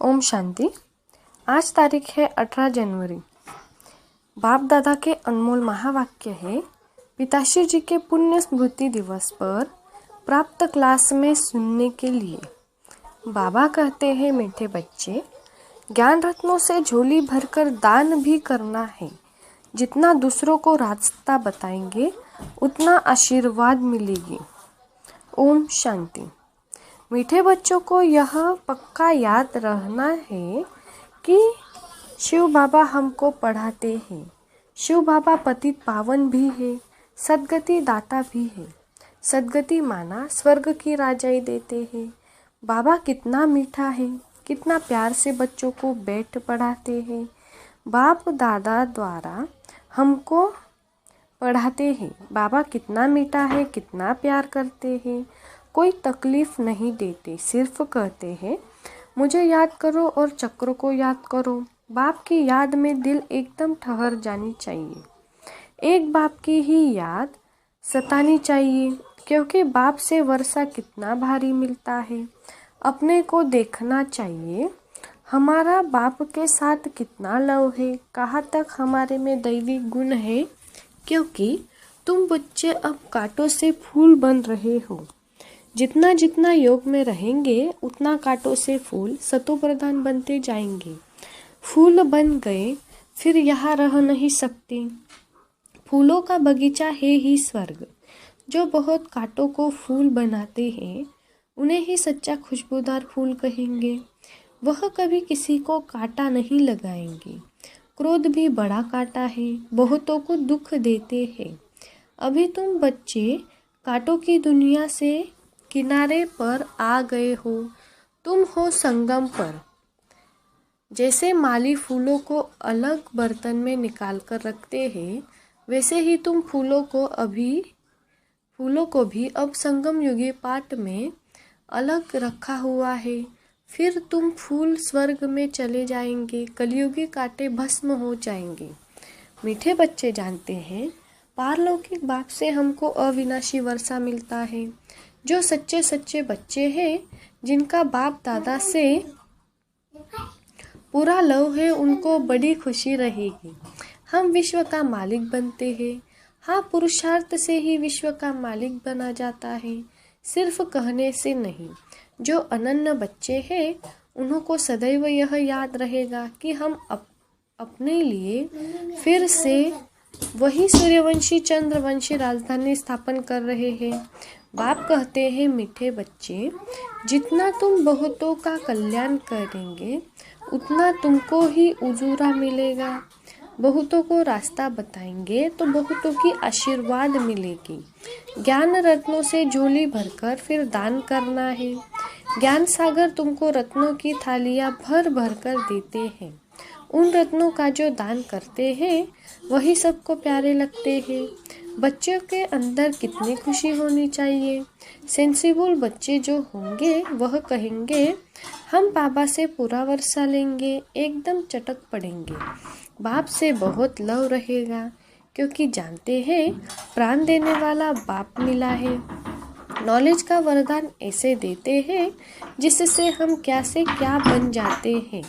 ओम शांति। आज तारीख है 18 जनवरी। बाप दादा के अनमोल महावाक्य है। पिताश्री जी के पुण्य स्मृति दिवस पर प्राप्त क्लास में सुनने के लिए बाबा कहते हैं, मीठे बच्चे, ज्ञान रत्नों से झोली भरकर दान भी करना है। जितना दूसरों को रास्ता बताएंगे उतना आशीर्वाद मिलेगी। ओम शांति। मीठे बच्चों को यह पक्का याद रहना है कि शिव बाबा हमको पढ़ाते हैं। शिव बाबा पतित पावन भी है, सद्गति दाता भी है। सद्गति माना स्वर्ग की राजाई देते हैं। बाबा कितना मीठा है, कितना प्यार से बच्चों को बैठ पढ़ाते हैं। बाप दादा द्वारा हमको पढ़ाते हैं। बाबा कितना मीठा है, कितना प्यार करते हैं। कोई तकलीफ नहीं देते, सिर्फ कहते हैं मुझे याद करो और चक्र को याद करो। बाप की याद में दिल एकदम ठहर जानी चाहिए। एक बाप की ही याद सतानी चाहिए, क्योंकि बाप से वर्षा कितना भारी मिलता है। अपने को देखना चाहिए, हमारा बाप के साथ कितना लव है, कहाँ तक हमारे में दैवी गुण है। क्योंकि तुम बच्चे अब कांटों से फूल बन रहे हो। जितना जितना योग में रहेंगे उतना कांटों से फूल सतो प्रधान बनते जाएंगे। फूल बन गए फिर यहाँ रह नहीं सकते। फूलों का बगीचा है ही स्वर्ग। जो बहुत कांटों को फूल बनाते हैं उन्हें ही सच्चा खुशबूदार फूल कहेंगे। वह कभी किसी को कांटा नहीं लगाएंगे। क्रोध भी बड़ा कांटा है, बहुतों को दुख देते हैं। अभी तुम बच्चे कांटों की दुनिया से किनारे पर आ गए हो। तुम हो संगम पर। जैसे माली फूलों को अलग बर्तन में निकाल कर रखते हैं, वैसे ही तुम फूलों को भी अब संगम युगी पाट में अलग रखा हुआ है। फिर तुम फूल स्वर्ग में चले जाएंगे, कलयुगी कांटे भस्म हो जाएंगे। मीठे बच्चे जानते हैं, पारलौकिक बाप से हमको अविनाशी वर्षा मिलता है। जो सच्चे सच्चे बच्चे हैं, जिनका बाप दादा से पूरा लव है, उनको बड़ी खुशी रहेगी। हम विश्व का मालिक बनते हैं। हाँ, पुरुषार्थ से ही विश्व का मालिक बना जाता है, सिर्फ कहने से नहीं। जो अनन्य बच्चे हैं उन्हों को सदैव यह याद रहेगा कि हम अपने लिए फिर से वही सूर्यवंशी चंद्रवंशी राजधानी स्थापन कर रहे हैं। बाप कहते हैं, मीठे बच्चे, जितना तुम बहुतों का कल्याण करेंगे उतना तुमको ही उजूरा मिलेगा। बहुतों को रास्ता बताएंगे तो बहुतों की आशीर्वाद मिलेगी। ज्ञान रत्नों से झोली भरकर फिर दान करना है। ज्ञान सागर तुमको रत्नों की थालियाँ भर भर कर देते हैं। उन रत्नों का जो दान करते हैं वही सबको प्यारे लगते हैं। बच्चों के अंदर कितनी खुशी होनी चाहिए। सेंसिबल बच्चे जो होंगे वह कहेंगे हम बाबा से पूरा वर्षा लेंगे, एकदम चटक पड़ेंगे। बाप से बहुत लव रहेगा, क्योंकि जानते हैं प्राण देने वाला बाप मिला है। नॉलेज का वरदान ऐसे देते हैं जिससे हम क्या से क्या बन जाते हैं।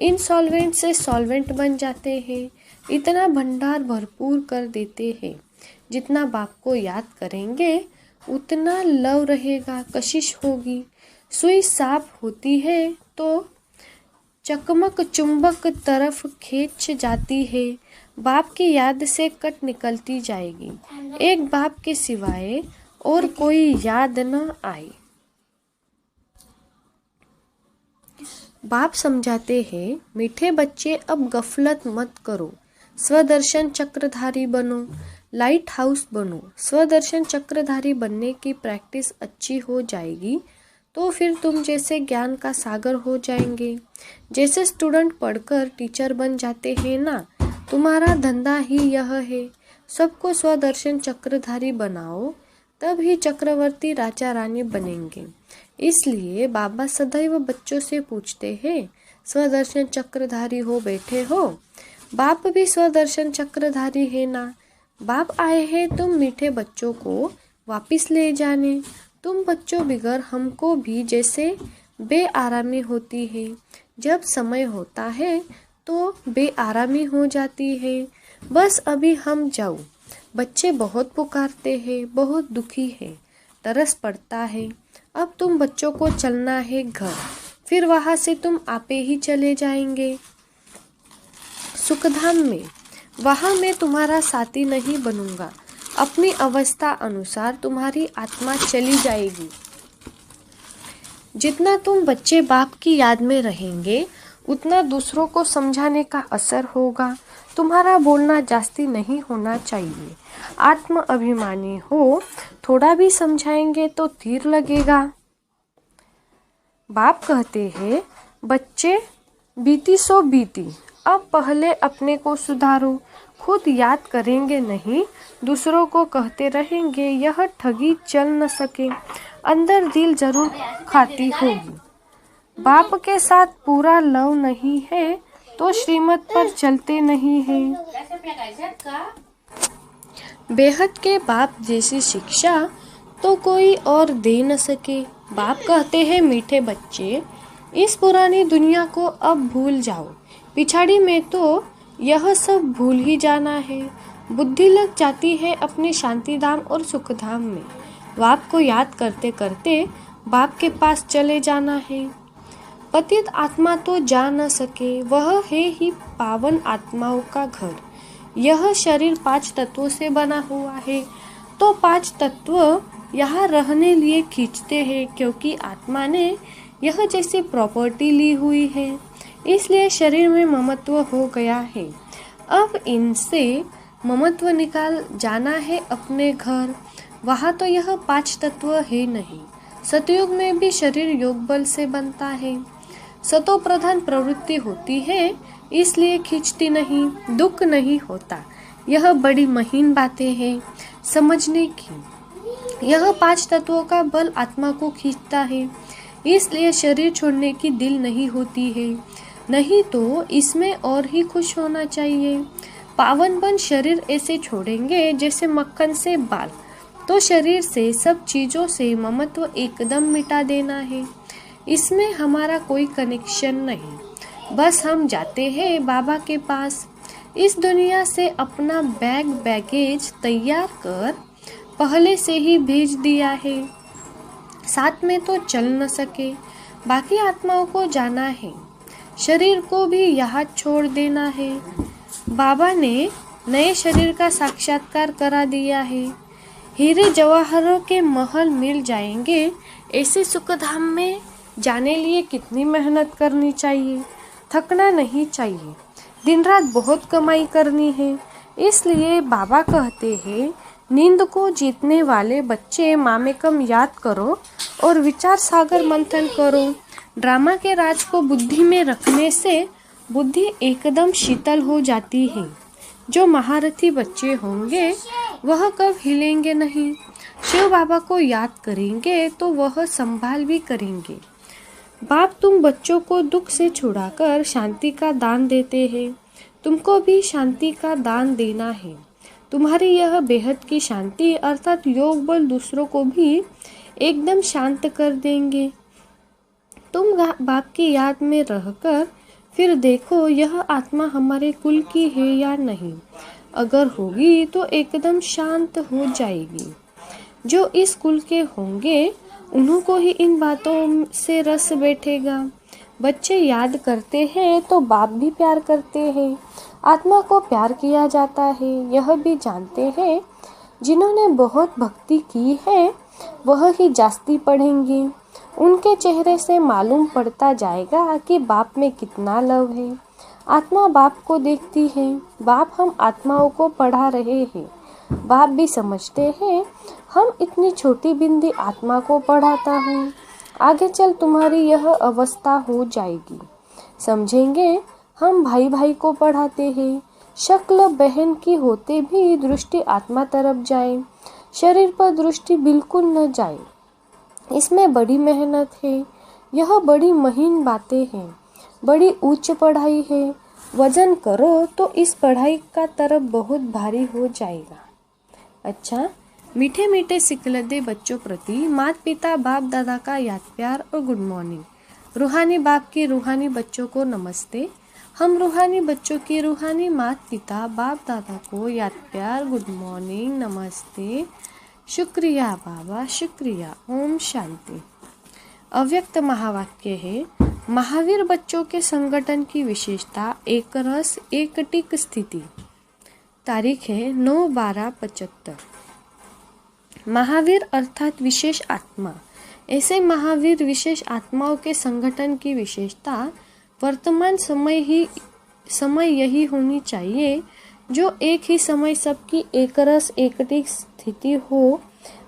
इनसॉल्वेंट से सॉल्वेंट बन जाते हैं। इतना भंडार भरपूर कर देते हैं। जितना बाप को याद करेंगे उतना लव रहेगा, कशिश होगी। सुई साफ होती है तो चकमक चुंबक तरफ खींच जाती है। बाप की याद से कट निकलती जाएगी। एक बाप के सिवाय और कोई याद न आए। बाप समझाते हैं, मीठे बच्चे, अब गफलत मत करो। स्वदर्शन चक्रधारी बनो, लाइट हाउस बनो। स्वदर्शन चक्रधारी बनने की प्रैक्टिस अच्छी हो जाएगी तो फिर तुम जैसे ज्ञान का सागर हो जाएंगे। जैसे स्टूडेंट पढ़कर टीचर बन जाते हैं ना, तुम्हारा धंधा ही यह है। सबको स्वदर्शन चक्रधारी बनाओ, तब ही चक्रवर्ती राजा रानी बनेंगे। इसलिए बाबा सदैव बच्चों से पूछते हैं, स्वदर्शन चक्रधारी हो बैठे हो? बाप भी स्वदर्शन चक्रधारी है ना। बाप आए हैं तुम मीठे बच्चों को वापिस ले जाने। तुम बच्चों बिगर हमको भी जैसे बेआरामी होती है। जब समय होता है तो बेआरामी हो जाती है। बस अभी हम जाओ। बच्चे बहुत पुकारते हैं, बहुत दुखी है, तरस पड़ता है। अब तुम बच्चों को चलना है घर, फिर वहां से तुम आपे ही चले जाएंगे सुखधाम में। वहां मैं तुम्हारा साथी नहीं बनूंगा। अपनी अवस्था अनुसार तुम्हारी आत्मा चली जाएगी। जितना तुम बच्चे बाप की याद में रहेंगे उतना दूसरों को समझाने का असर होगा। तुम्हारा बोलना जास्ती नहीं होना चाहिए। आत्म अभिमानी हो, थोड़ा भी समझाएंगे तो तीर लगेगा। बाप कहते हैं, बच्चे बीती सो बीती, अब पहले अपने को सुधारो। खुद याद करेंगे नहीं, दूसरों को कहते रहेंगे, यह ठगी चल न सके। अंदर दिल जरूर खाती होगी। बाप के साथ पूरा लव नहीं है तो श्रीमत पर चलते नहीं है। बेहद के बाप जैसी शिक्षा तो कोई और दे न सके। बाप कहते हैं, मीठे बच्चे, इस पुरानी दुनिया को अब भूल जाओ। पिछाड़ी में तो यह सब भूल ही जाना है। बुद्धि लग जाती है अपने शांतिधाम और सुखधाम में। बाप को याद करते करते बाप के पास चले जाना है। पतित आत्मा तो जा न सके, वह है ही पावन आत्माओं का घर। यह शरीर 5 तत्वों से बना हुआ है, तो 5 तत्व यहाँ रहने लिए खींचते हैं, क्योंकि आत्मा ने यह जैसी प्रॉपर्टी ली हुई है, इसलिए शरीर में ममत्व हो गया है। अब इनसे ममत्व निकाल जाना है अपने घर। वहाँ तो यह 5 तत्व है नहीं। सतयुग में भी शरीर योग बल से बनता है। सतो प्रधान प्रवृत्ति होती है, इसलिए खींचती नहीं, दुख नहीं होता। यह बड़ी महीन बातें हैं समझने की। यह 5 तत्वों का बल आत्मा को खींचता है, इसलिए शरीर छोड़ने की दिल नहीं होती है। नहीं तो इसमें और ही खुश होना चाहिए। पावन बन शरीर ऐसे छोड़ेंगे जैसे मक्खन से बाल। तो शरीर से, सब चीजों से ममत्व एकदम मिटा देना है। इसमें हमारा कोई कनेक्शन नहीं। बस हम जाते हैं बाबा के पास। इस दुनिया से अपना बैगेज तैयार कर पहले से ही भेज दिया है। साथ में तो चल न सके, बाकी आत्माओं को जाना है। शरीर को भी यहाँ छोड़ देना है। बाबा ने नए शरीर का साक्षात्कार करा दिया है। हीरे जवाहरों के महल मिल जाएंगे। ऐसे सुखधाम में जाने लिए कितनी मेहनत करनी चाहिए, थकना नहीं चाहिए। दिन रात बहुत कमाई करनी है। इसलिए बाबा कहते हैं, नींद को जीतने वाले बच्चे मामेकम याद करो और विचार सागर मंथन करो। ड्रामा के राज को बुद्धि में रखने से बुद्धि एकदम शीतल हो जाती है। जो महारथी बच्चे होंगे वह कब हिलेंगे नहीं। शिव बाबा को याद करेंगे तो वह संभाल भी करेंगे। बाप तुम बच्चों को दुख से छुड़ाकर शांति का दान देते हैं। तुमको भी शांति का दान देना है। तुम्हारी यह बेहद की शांति अर्थात योग बल दूसरों को भी एकदम शांत कर देंगे। तुम बाप की याद में रहकर फिर देखो यह आत्मा हमारे कुल की है या नहीं। अगर होगी तो एकदम शांत हो जाएगी। जो इस कुल के होंगे उन्हों को ही इन बातों से रस बैठेगा। बच्चे याद करते हैं तो बाप भी प्यार करते हैं। आत्मा को प्यार किया जाता है, यह भी जानते हैं। जिन्होंने बहुत भक्ति की है वह ही जास्ती पढ़ेंगे। उनके चेहरे से मालूम पड़ता जाएगा कि बाप में कितना लव है। आत्मा बाप को देखती है। बाप हम आत्माओं को पढ़ा रहे हैं। बाप भी समझते हैं हम इतनी छोटी बिंदी आत्मा को पढ़ाता हूँ। आगे चल तुम्हारी यह अवस्था हो जाएगी। समझेंगे हम भाई भाई को पढ़ाते हैं। शक्ल बहन की होते भी दृष्टि आत्मा तरफ जाए, शरीर पर दृष्टि बिल्कुल न जाए। इसमें बड़ी मेहनत है। यह बड़ी महीन बातें हैं, बड़ी उच्च पढ़ाई है। वजन करो तो इस पढ़ाई का तरफ बहुत भारी हो जाएगा। अच्छा, मीठे मीठे सिकलदे बच्चों प्रति माता पिता बाप दादा का याद प्यार और गुड मॉर्निंग। रूहानी बाप की रूहानी बच्चों को नमस्ते। हम रूहानी बच्चों की रूहानी माता पिता बाप दादा को याद प्यार गुड मॉर्निंग, नमस्ते, शुक्रिया बाबा, शुक्रिया, ओम शांति। अव्यक्त महावाक्य है, महावीर बच्चों के संगठन की विशेषता एक रस एक टिक स्थिति। तारीख है 9/12/75। महावीर अर्थात विशेष आत्मा। ऐसे महावीर विशेष आत्माओं के संगठन की विशेषता वर्तमान समय यही होनी चाहिए जो एक ही समय सबकी एक रस एकटिक स्थिति हो,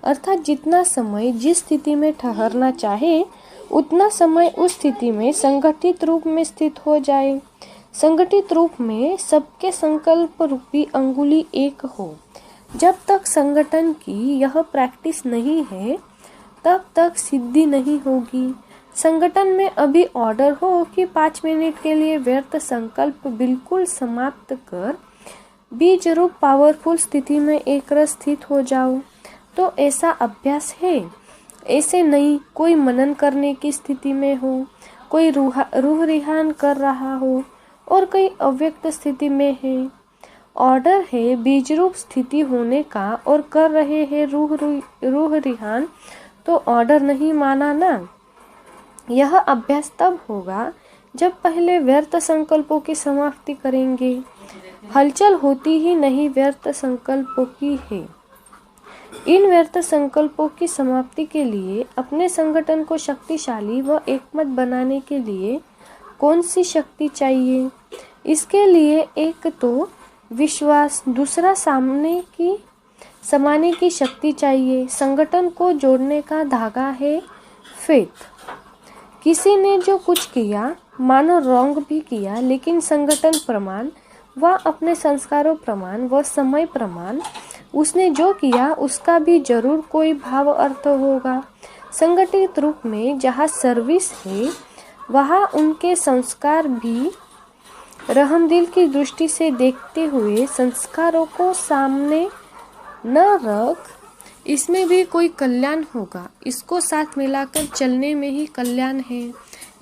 अर्थात जितना समय जिस स्थिति में ठहरना चाहे उतना समय उस स्थिति में संगठित रूप में स्थित हो जाए। संगठित रूप में सबके संकल्प रूपी अंगुली एक हो। जब तक संगठन की यह प्रैक्टिस नहीं है तब तक सिद्धि नहीं होगी। संगठन में अभी ऑर्डर हो कि 5 मिनट के लिए व्यर्थ संकल्प बिल्कुल समाप्त कर बीज रूप पावरफुल स्थिति में एक रस स्थित हो जाओ, तो ऐसा अभ्यास है। ऐसे नहीं कोई मनन करने की स्थिति में हो, कोई रूह रिहान कर रहा हो और कोई अव्यक्त स्थिति में है। ऑर्डर है बीज रूप स्थिति होने का और कर रहे हैं रूह रिहान, तो ऑर्डर नहीं माना ना। यह अभ्यास तब होगा जब पहले व्यर्थ संकल्पों की समाप्ति करेंगे। हलचल होती ही नहीं व्यर्थ संकल्पों की है। इन व्यर्थ संकल्पों की समाप्ति के लिए अपने संगठन को शक्तिशाली व एकमत बनाने के लिए कौन सी शक्ति चाहिए? इसके लिए एक तो विश्वास, दूसरा समाने की शक्ति चाहिए। संगठन को जोड़ने का धागा है फेथ। किसी ने जो कुछ किया, मानो रॉन्ग भी किया, लेकिन संगठन प्रमाण व अपने संस्कारों प्रमाण व समय प्रमाण उसने जो किया उसका भी जरूर कोई भाव अर्थ होगा। संगठित रूप में जहाँ सर्विस है वहाँ उनके संस्कार भी रहमदिल की दृष्टि से देखते हुए संस्कारों को सामने न रख, इसमें भी कोई कल्याण होगा। इसको साथ मिलाकर चलने में ही कल्याण है।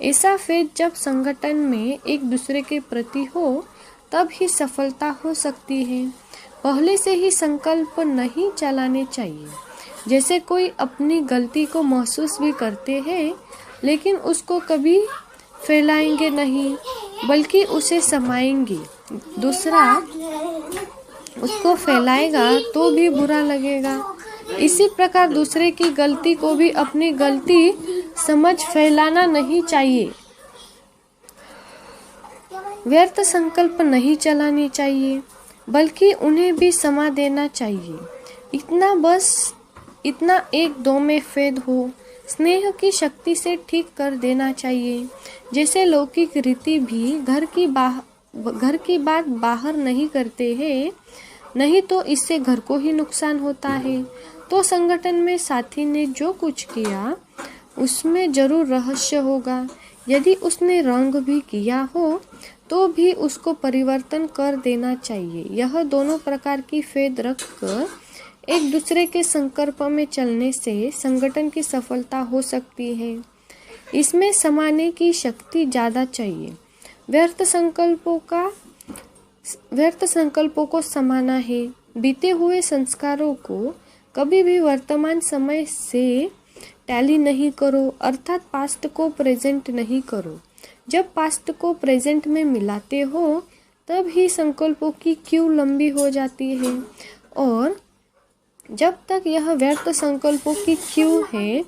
ऐसा फेथ जब संगठन में एक दूसरे के प्रति हो तब ही सफलता हो सकती है। पहले से ही संकल्प नहीं चलाने चाहिए। जैसे कोई अपनी गलती को महसूस भी करते हैं लेकिन उसको कभी फैलाएंगे नहीं बल्कि उसे समाएंगे। दूसरा उसको फैलाएगा तो भी बुरा लगेगा। इसी प्रकार दूसरे की गलती को भी अपनी गलती समझ फैलाना नहीं चाहिए। व्यर्थ संकल्प नहीं चलाने चाहिए बल्कि उन्हें भी समा देना चाहिए। इतना एक दो में फेद हो। स्नेह की शक्ति से ठीक कर देना चाहिए। जैसे लौकिक रीति भी घर की बात बाहर नहीं करते हैं, नहीं तो इससे घर को ही नुकसान होता है। तो संगठन में साथी ने जो कुछ किया उसमें जरूर रहस्य होगा। यदि उसने रंग भी किया हो तो भी उसको परिवर्तन कर देना चाहिए। यह दोनों प्रकार की फेद रखकर एक दूसरे के संकल्प में चलने से संगठन की सफलता हो सकती है। इसमें समाने की शक्ति ज़्यादा चाहिए। व्यर्थ संकल्पों को समाना है। बीते हुए संस्कारों को कभी भी वर्तमान समय से टैली नहीं करो, अर्थात पास्ट को प्रेजेंट नहीं करो। जब पास्ट को प्रेजेंट में मिलाते हो तब ही संकल्पों की क्यू लंबी हो जाती है और जब तक यह व्यर्थ संकल्पों की क्यू है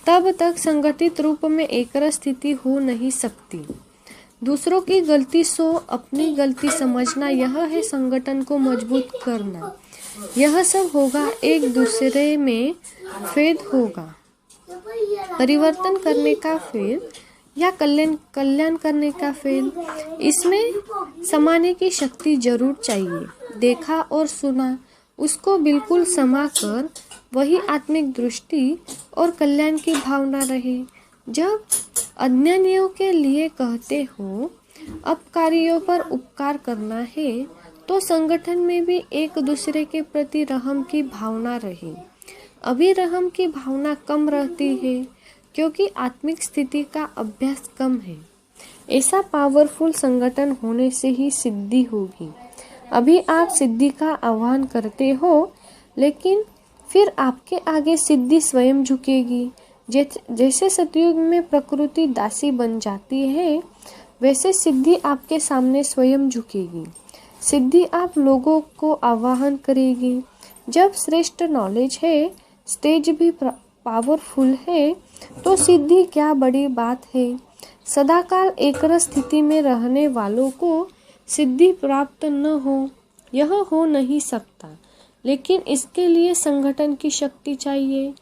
तब तक संगठित रूप में एकरस स्थिति हो नहीं सकती। दूसरों की गलती सो अपनी गलती समझना, यह है संगठन को मजबूत करना। यह सब होगा एक दूसरे में फेद होगा। परिवर्तन करने का फेद या कल्याण करने का फेद, इसमें समाने की शक्ति जरूर चाहिए। देखा और सुना उसको बिल्कुल समा कर वही आत्मिक दृष्टि और कल्याण की भावना रहे। जब अज्ञानियों के लिए कहते हो अपकारियों पर उपकार करना है तो संगठन में भी एक दूसरे के प्रति रहम की भावना रहे। अभी रहम की भावना कम रहती है क्योंकि आत्मिक स्थिति का अभ्यास कम है। ऐसा पावरफुल संगठन होने से ही सिद्धि होगी। अभी आप सिद्धि का आह्वान करते हो, लेकिन फिर आपके आगे सिद्धि स्वयं झुकेगी। जैसे सतयुग में प्रकृति दासी बन जाती है, वैसे सिद्धि आपके सामने स्वयं झुकेगी। सिद्धि आप लोगों को आह्वान करेगी। जब श्रेष्ठ नॉलेज है, स्टेज भी पावरफुल है, तो सिद्धि क्या बड़ी बात है। सदाकाल एकरस स्थिति में रहने वालों को सिद्धि प्राप्त न हो, यह हो नहीं सकता। लेकिन इसके लिए संगठन की शक्ति चाहिए।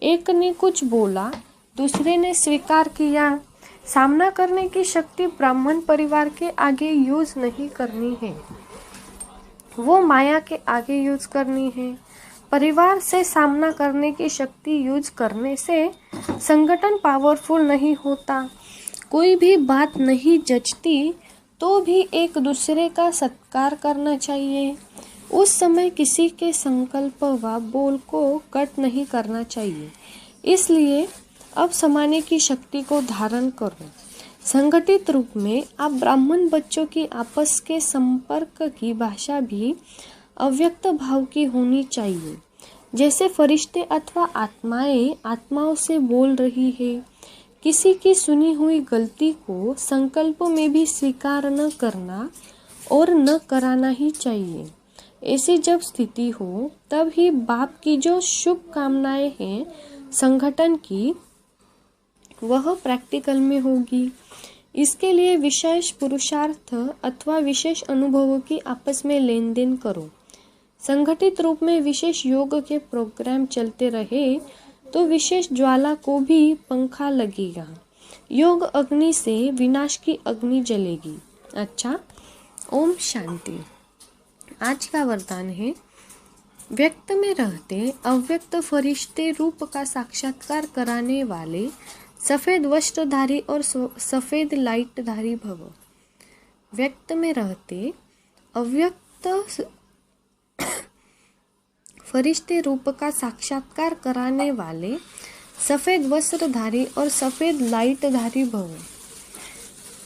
एक ने कुछ बोला, दूसरे ने स्वीकार किया। सामना करने की शक्ति ब्राह्मण परिवार के आगे यूज नहीं करनी है, वो माया के आगे यूज करनी है। परिवार से सामना करने की शक्ति यूज करने से संगठन पावरफुल नहीं होता। कोई भी बात नहीं जचती तो भी एक दूसरे का सत्कार करना चाहिए। उस समय किसी के संकल्प व बोल को कट नहीं करना चाहिए। इसलिए अब समाने की शक्ति को धारण करो। संगठित रूप में आप ब्राह्मण बच्चों की आपस के संपर्क की भाषा भी अव्यक्त भाव की होनी चाहिए। जैसे फरिश्ते अथवा आत्माएं आत्माओं से बोल रही है। किसी की सुनी हुई गलती को संकल्प में भी स्वीकार न करना और न कराना ही चाहिए। ऐसी जब स्थिति हो, तब ही बाप की जो शुभ कामनाएं हैं संगठन की, वह प्रैक्टिकल में होगी। इसके लिए विशेष पुरुषार्थ अथवा विशेष अनुभवों की आपस में लेन देन करो। संगठित रूप में विशेष योग के प्रोग्राम चलते रहे तो विशेष ज्वाला को भी पंखा लगेगा। योग अग्नि से विनाश की अग्नि जलेगी। अच्छा, ओम शांति। आज का वरदान है, व्यक्त में रहते अव्यक्त फरिश्ते रूप का साक्षात्कार कराने वाले सफेद वस्त्रधारी और सफेद लाइटधारी भव। व्यक्त में रहते अव्यक्त फरिश्ते रूप का साक्षात्कार कराने वाले सफेद वस्त्रधारी और सफेद लाइटधारी भव।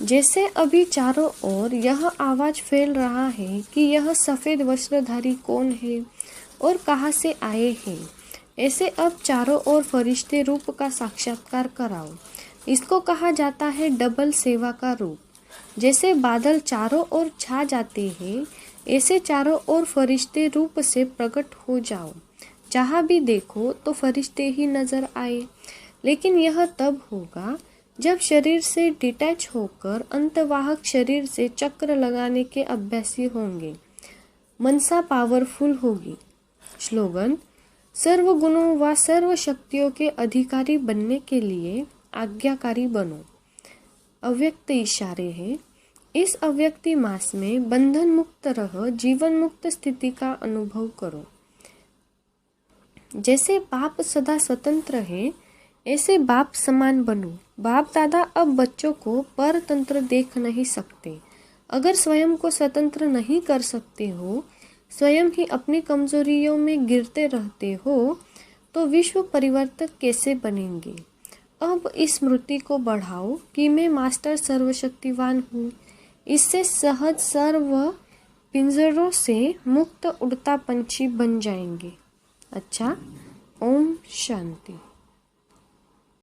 जैसे अभी चारों ओर यह आवाज फैल रहा है कि यह सफेद वस्त्रधारी कौन है और कहाँ से आए हैं, ऐसे अब चारों ओर फरिश्ते रूप का साक्षात्कार कराओ। इसको कहा जाता है डबल सेवा का रूप। जैसे बादल चारों ओर छा जाते हैं, ऐसे चारों ओर फरिश्ते रूप से प्रकट हो जाओ। जहाँ भी देखो तो फरिश्ते ही नजर आए। लेकिन यह तब होगा जब शरीर से डिटैच होकर अंतवाहक शरीर से चक्र लगाने के अभ्यासी होंगे। मनसा पावरफुल होगी। स्लोगन: सर्व गुणों व सर्व शक्तियों के अधिकारी बनने के लिए आज्ञाकारी बनो। अव्यक्त इशारे हैं। इस अव्यक्ति मास में बंधन मुक्त रह जीवन मुक्त स्थिति का अनुभव करो। जैसे बाप सदा स्वतंत्र है, ऐसे बाप समान बनो। बाप दादा अब बच्चों को परतंत्र देख नहीं सकते। अगर स्वयं को स्वतंत्र नहीं कर सकते हो, स्वयं ही अपनी कमजोरियों में गिरते रहते हो, तो विश्व परिवर्तक कैसे बनेंगे। अब इस स्मृति को बढ़ाओ कि मैं मास्टर सर्वशक्तिवान हूँ। इससे सहज सर्व पिंजरों से मुक्त उड़ता पंछी बन जाएंगे। अच्छा, ओम शांति।